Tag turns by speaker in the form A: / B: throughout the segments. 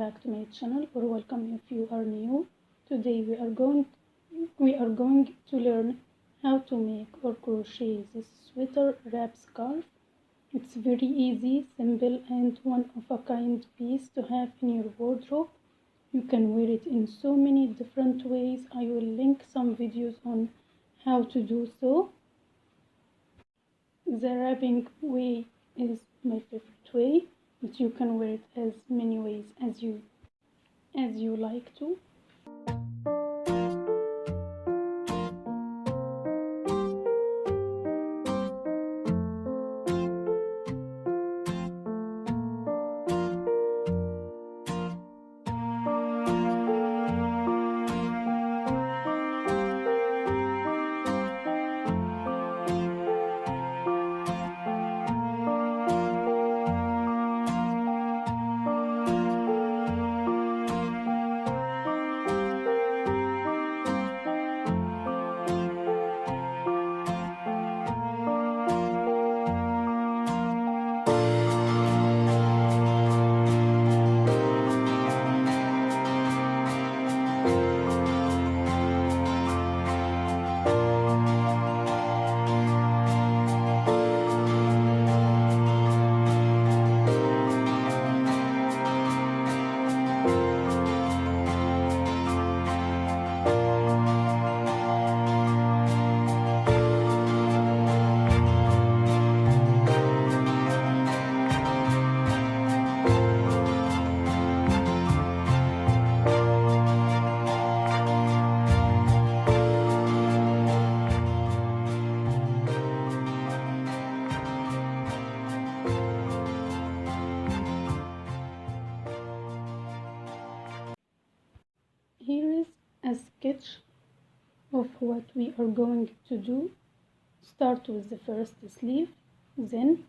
A: back to my channel, or welcome if you are new. Today we are going to learn how to make or crochet this sweater wrap scarf. It's very easy, simple, and one of a kind piece to have in your wardrobe. You can wear it in so many different ways. I will link some videos on how to do so. The wrapping way is my favorite way, but you can wear it as many ways as you like to. Here is a sketch of what we are going to do. Start with the first sleeve, then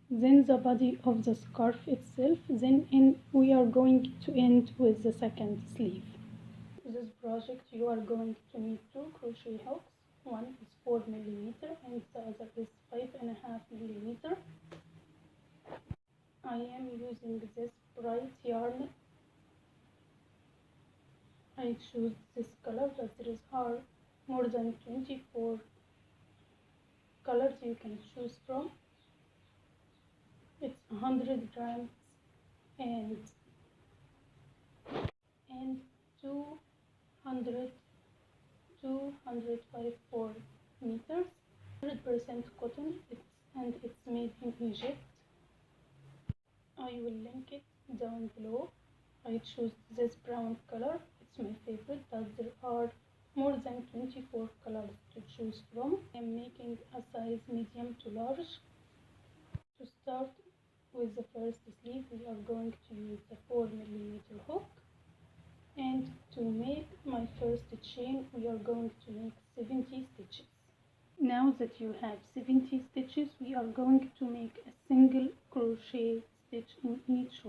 A: the body of the scarf itself, then we are going to end with the second sleeve. For this project you are going to need 2 crochet hooks. One is 4 millimeter and the other is 5.5 millimeter. I am using this bright yarn. I choose this color, but there are more than 24 colors you can choose from. It's 100 grams and 254 meters. 100% cotton, and it's made in Egypt. I will link it down below. I choose this brown color. It's my favorite, but there are more than 24 colors to choose from. I'm making a size medium to large. To start with the first sleeve, we are going to use the 4 millimeter hook, and to make my first chain we are going to make 70 stitches. Now that you have 70 stitches, we are going to make a single crochet stitch in each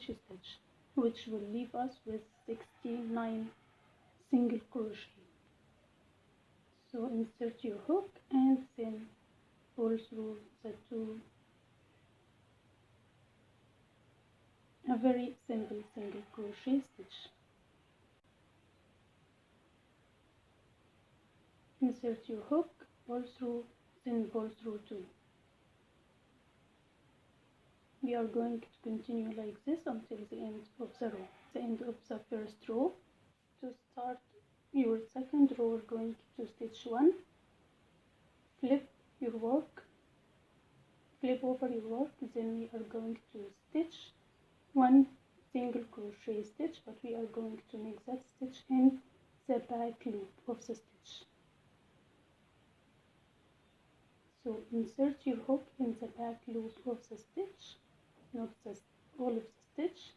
A: stitch, which will leave us with 69 single crochet. So insert your hook and then pull through the 2. A very simple single crochet stitch. Insert your hook, pull through, then pull through 2. We are going to continue like this until the end of the row, the end of the first row. To start your second row, we're going to stitch 1, flip your work, flip over your work, then we are going to stitch 1 single crochet stitch, but we are going to make that stitch in the back loop of the stitch. So insert your hook in the back loop of the stitch, not all of the stitch,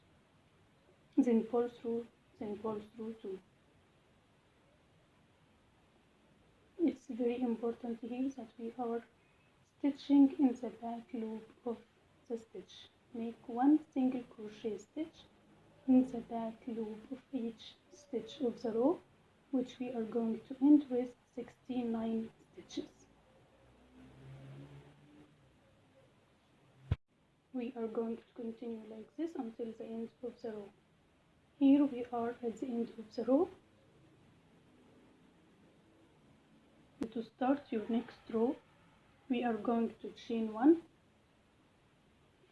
A: then pull through 2. It's very important here that we are stitching in the back loop of the stitch. Make 1 single crochet stitch in the back loop of each stitch of the row, which we are going to end with 69 stitches. We are going to continue like this until the end of the row. Here we are at the end of the row. To start your next row, we are going to chain 1,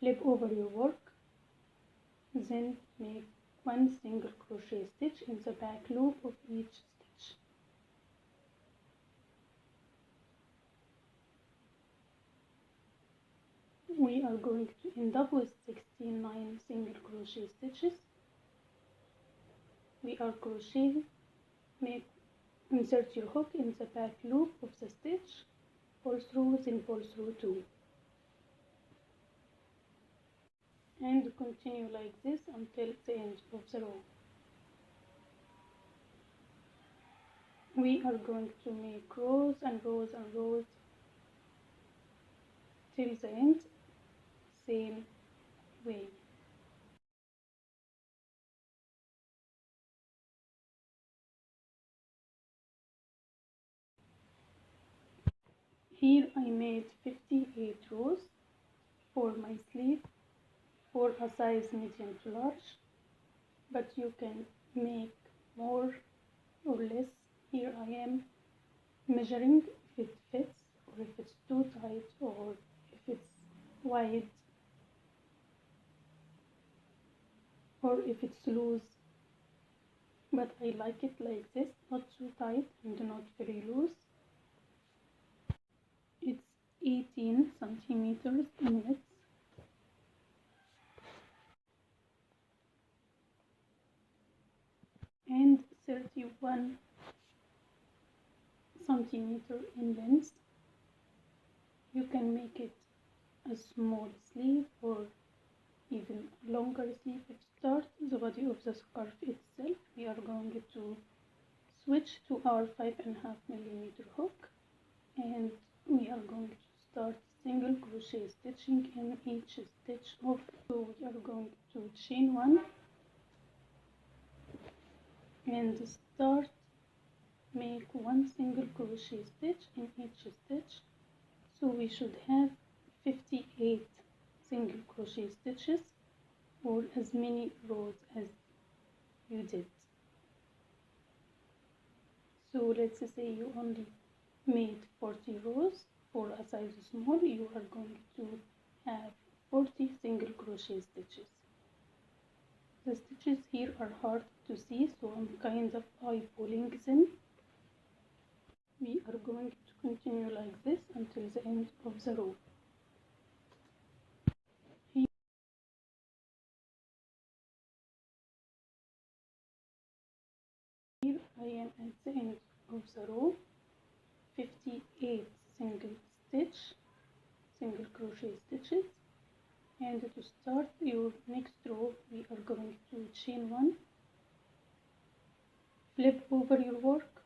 A: flip over your work, then make 1 single crochet stitch in the back loop of each stitch. We are going to end up with 69 single crochet stitches. We are crocheting, insert your hook in the back loop of the stitch, pull through, then pull through 2. And continue like this until the end of the row. We are going to make rows and rows and rows till the end, same way. Here I made 58 rows for my sleeve for a size medium to large, but you can make more or less. Here I am measuring if it fits or if it's too tight or if it's wide or if it's loose, but I like it like this, not too tight and not very loose. It's 18 centimeters in width and 31 centimeter in length. You can make it a small sleeve or even longer sleeve. To start the body of the scarf itself, we are going to switch to our 5.5mm hook, and we are going to start single crochet stitching in each stitch of. So we are going to chain 1 and start make 1 single crochet stitch in each stitch. So we should have 58 single crochet stitches or as many rows as you did. So let's say you only made 40 rows for a size small, you are going to have 40 single crochet stitches. The stitches here are hard to see, so I'm kind of eyeballing them. We are going to continue like this until the end of the row. Here I am at the end of the row, 58 single crochet stitches, and to start your next row we are going to chain 1, flip over your work,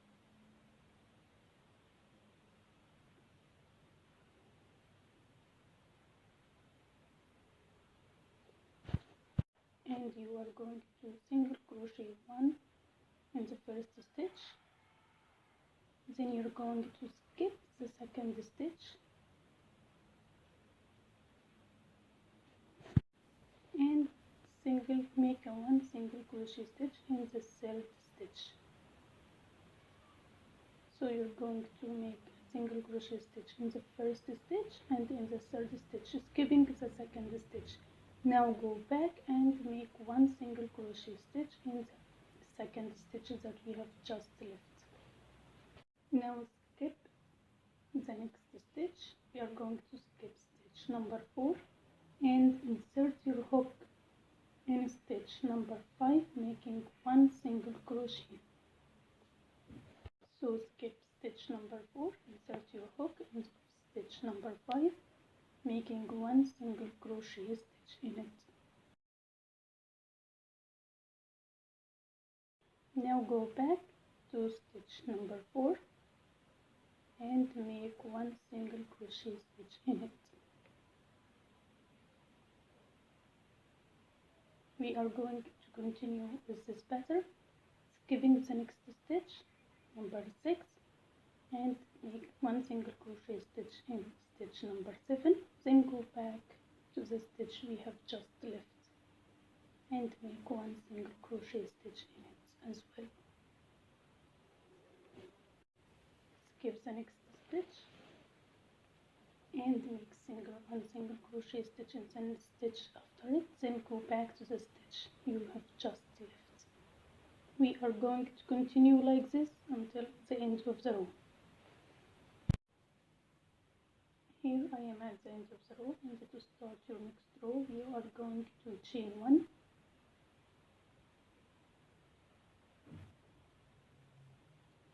A: and you are going to single crochet 1 in the first stitch, then you're going to skip the second stitch and make a 1 single crochet stitch in the third stitch. So you're going to make a single crochet stitch in the first stitch and in the third stitch, skipping the second stitch. Now go back and make 1 single crochet stitch in the second stitch that we have just left. Now skip the next stitch. We are going to skip stitch number 4 and insert your hook in stitch number 5, making 1 single crochet. So skip stitch number 4, insert your hook in stitch number 5, making 1 single crochet stitch in it. Now go back to stitch number 4 and make 1 single crochet stitch in it. We are going to continue with this pattern, skipping the next stitch, number 6, and make 1 single crochet stitch in stitch number 7, then go back to the stitch we have just left and make one single crochet stitch in it as well. Skip the next stitch and make one single crochet stitch and then stitch after it, then go back to the stitch you have just left. We are going to continue like this until the end of the row. Here I am at the end of the row, and to start your next row you are going to chain 1,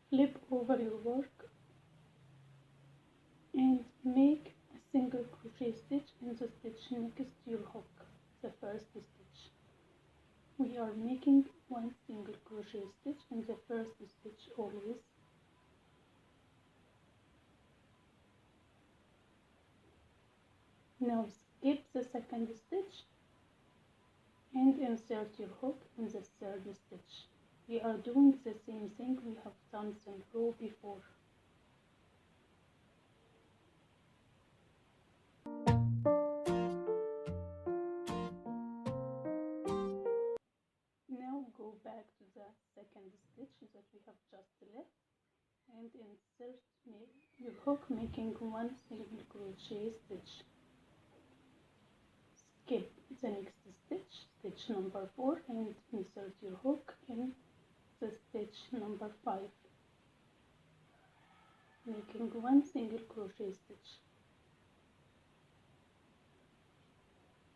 A: flip over your work and make a single crochet stitch in the stitch next to your hook, the first stitch. We are making one single crochet stitch in the first stitch always. Now skip the second stitch and insert your hook in the third stitch. We are doing the same thing we have done in row before. Now go back to the second stitch that we have just left and insert your hook, making one single crochet stitch. Skip the next stitch, stitch number 4, and insert your hook in the stitch number 5, making one single crochet stitch.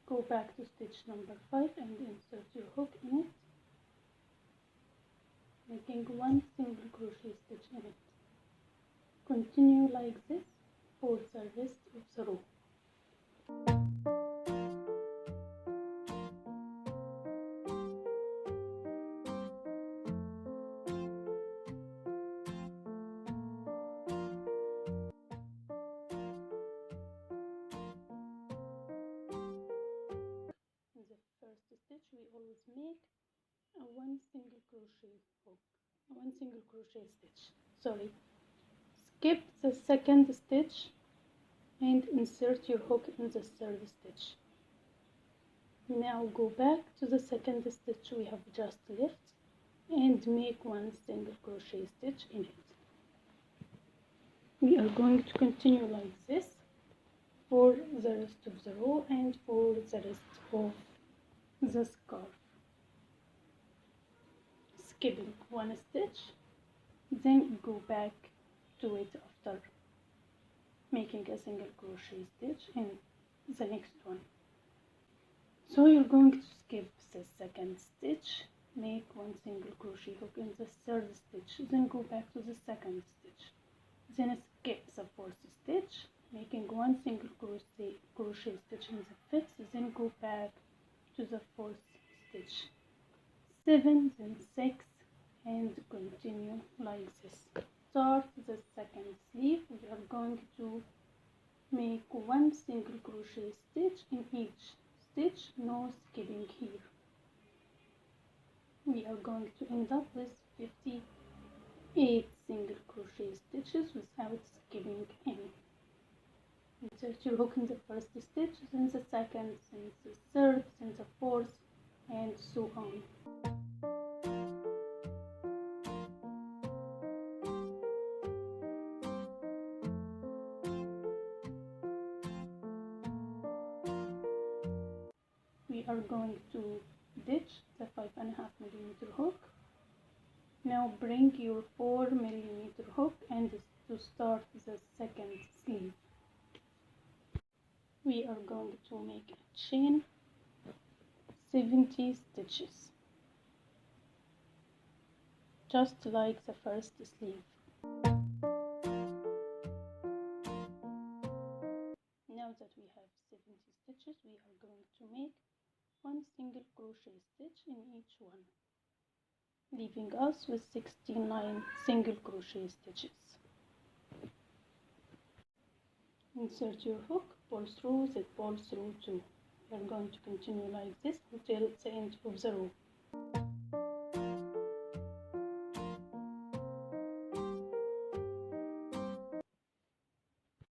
A: Go back to stitch number 5 and insert your hook in it, making one single crochet stitch in it. Continue like this for the rest of the row. In the first stitch we always make one single crochet stitch. Skip the second stitch and insert your hook in the third stitch. Now go back to the second stitch we have just left and make one single crochet stitch in it. We are going to continue like this for the rest of the row and for the rest of the scarf. Skipping one stitch, then go back to it after making a single crochet stitch in the next one. So you're going to skip the second stitch, make one single crochet hook in the third stitch, then go back to the second stitch, then skip the fourth stitch, making one single crochet stitch in the fifth, then go back to the fourth stitch, 7, then 6, and continue like this. Start the second sleeve. We are going to make one single crochet stitch in each stitch, no skipping here. We are going to end up with 58 single crochet stitches without skipping any. Insert your hook in the first stitch, then the second, then the third, then the fourth, and so on. We are going to ditch the 5.5mm hook. Now bring your 4mm hook and to start the second sleeve. We are going to make a chain 70 stitches, just like the first sleeve. Now that we have 70 stitches, we are going to make one single crochet stitch in each one, leaving us with 69 single crochet stitches. Insert your hook, pull through, then pull through 2. We are going to continue like this until the end of the row.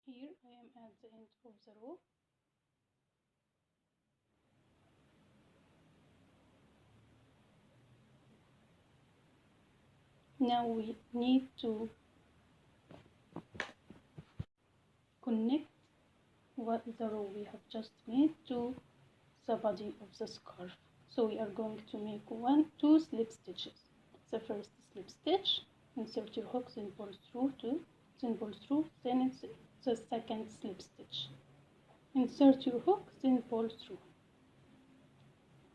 A: Here I am at the end of the row. Now we need to connect what the row we have just made to the body of the scarf. So we are going to make two slip stitches. The first slip stitch, insert your hook, then pull through, then it's the second slip stitch. Insert your hook, then pull through.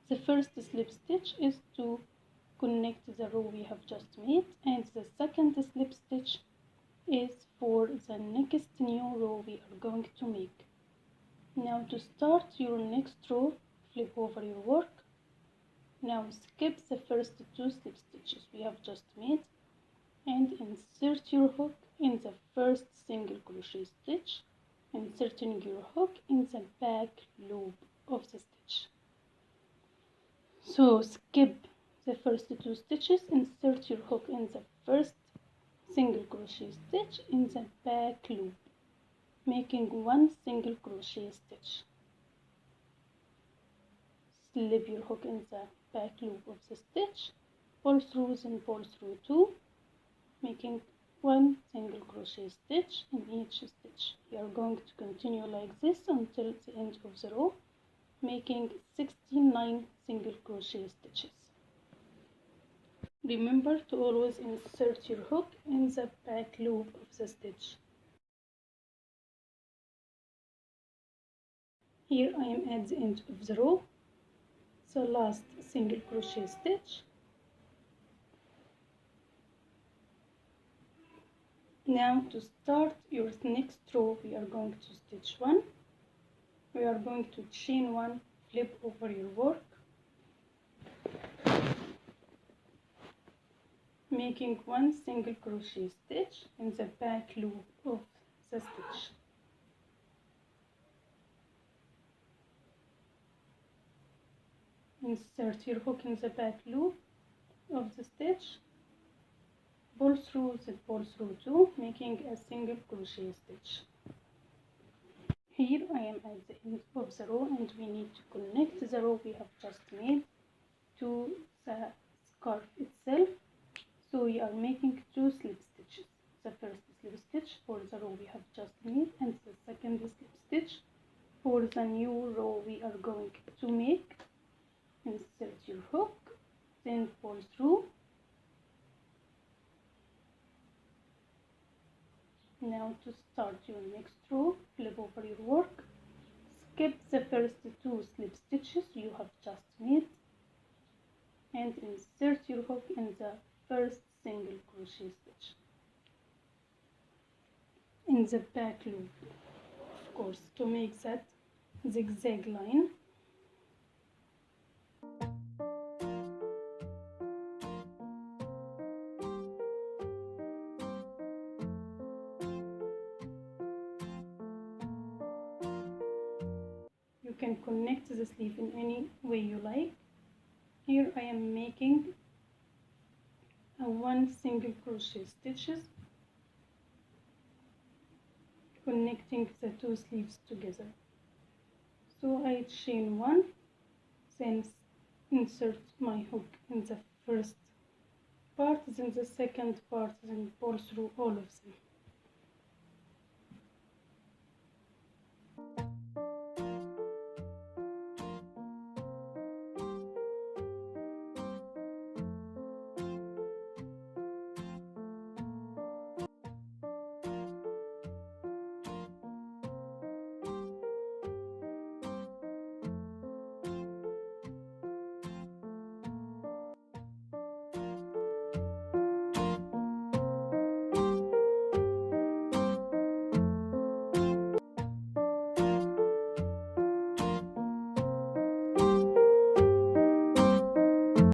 A: The first slip stitch is to connect the row we have just made, and the second slip stitch is for the next new row we are going to make. Now to start your next row, flip over your work. Now skip the first two slip stitches we have just made and insert your hook in the first single crochet stitch, inserting your hook in the back loop of the stitch. So skip the first two stitches, insert your hook in the first single crochet stitch in the back loop, making one single crochet stitch. Slip your hook in the back loop of the stitch, pull through, then pull through two, making one single crochet stitch in each stitch. You are going to continue like this until the end of the row, making 69 single crochet stitches. Remember to always insert your hook in the back loop of the stitch. Here I am at the end of the row, the last single crochet stitch. Now to start your next row, we are going to stitch one. We are going to chain one, flip over your work, making one single crochet stitch in the back loop of the stitch. Insert your hook in the back loop of the stitch, pull through, then pull through two, making a single crochet stitch. Here I am at the end of the row, and we need to connect the row we have just made to the scarf itself. So we are making two slip stitches. The first slip stitch for the row we have just made, and the second slip stitch for the new row we are going to make. Insert your hook, then pull through. Now to start your next row, flip over your work, skip the first two slip stitches you have just made, and insert your hook in the first single crochet stitch in the back loop, of course, to make that zigzag line. You can connect the sleeve in any way you like. Here I am making one single crochet stitches, connecting the two sleeves together. So I chain one, then insert my hook in the first part, then the second part, then pull through all of them.